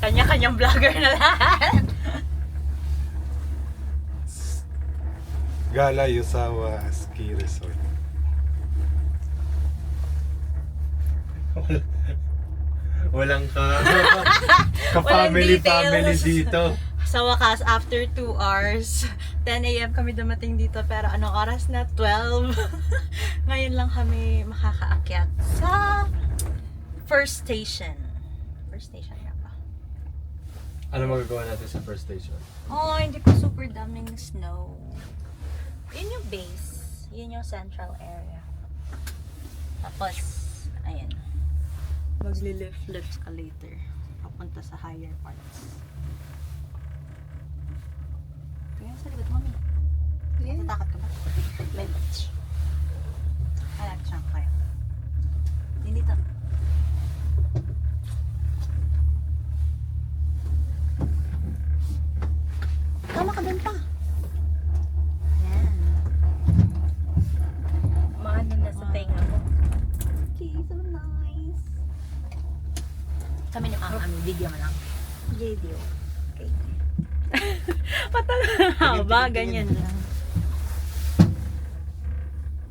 Kanya-kanyang vlogger na lahat. Gala Yusawa Ski Resort. Walang Walang family details. dito. Sa wakas, after 2 hours, 10 a.m. kami dumating dito. Pero anong oras na? 12. Ngayon lang kami makakaakyat sa first station. First station nga ba? Ano magagawa natin sa first station? Oh, hindi pa super daming snow. Yun yung base. Yun yung central area. Tapos, ayan. Maglilift ka later. Papunta sa higher parts. Kaya sa likod mo. Natatakot ka ba? Medj. Alam siyang kaya. Hindi to. Tama ka dun pa. Ayan. Maano na sa tenga mo. Okay, so nice. Kami video mo lang. Video. Okay. Patala ba? Ganyan lang.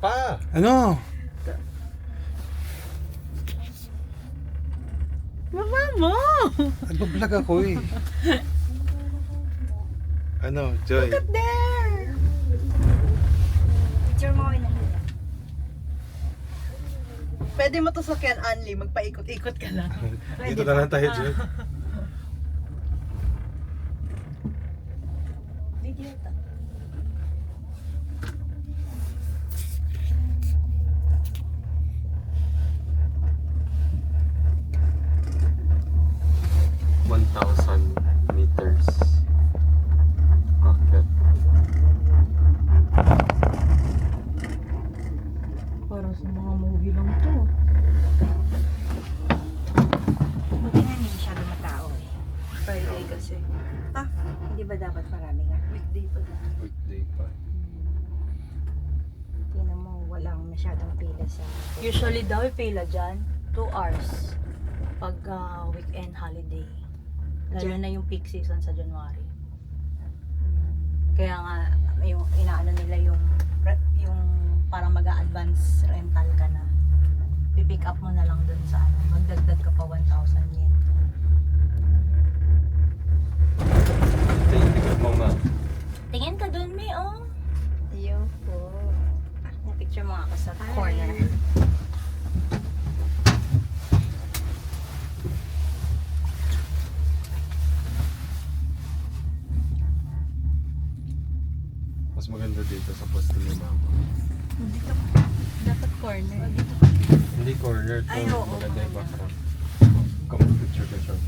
Pa! Ano? Mama mo! Nag-vlog ako eh. Ano, Joy? Look at there! Picture mo kami na. Pwede mo to sakyan, Anli. Magpaikot-ikot ka lang. Dito na lang tayo, Joy. Video to. meters. Okay. Parang sa mga movie lang to. Buti nga hindi masyado matao eh. Friday kasi. Hindi ba dapat marami nga? Weekday pa lang. Weekday pa. Tingnan mo, walang masyadong pila sa... Usually daw pila dyan, 2 hours. Pag weekend holiday. Lalo na yung peak season sa January. Kaya nga, yung inaano nila yung parang mag-a-advance rental ka na. Pipick up mo na lang dun sa ano. Magdagdag ka pa 1,000 yen. Tingnan mo nga. Tingin ka dun, May, oh. Ayun po. Na-picture mo ako sa Hi. corner. Mas maganda dito sa pwesto ni Mama. Dito. Dapat corner. Hindi corner to. Ay, oo. Maganda yung background. Come picture ka siya.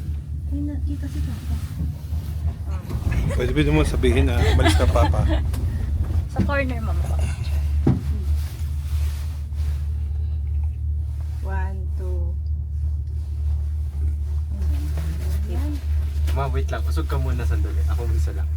Ay, nakita si Papa. Pwede mo sabihin na umalis ka, Papa. Sa corner, Mama. 1, 2... Ma, wait lang. Usog ka muna sandali. Ako mag-isa lang.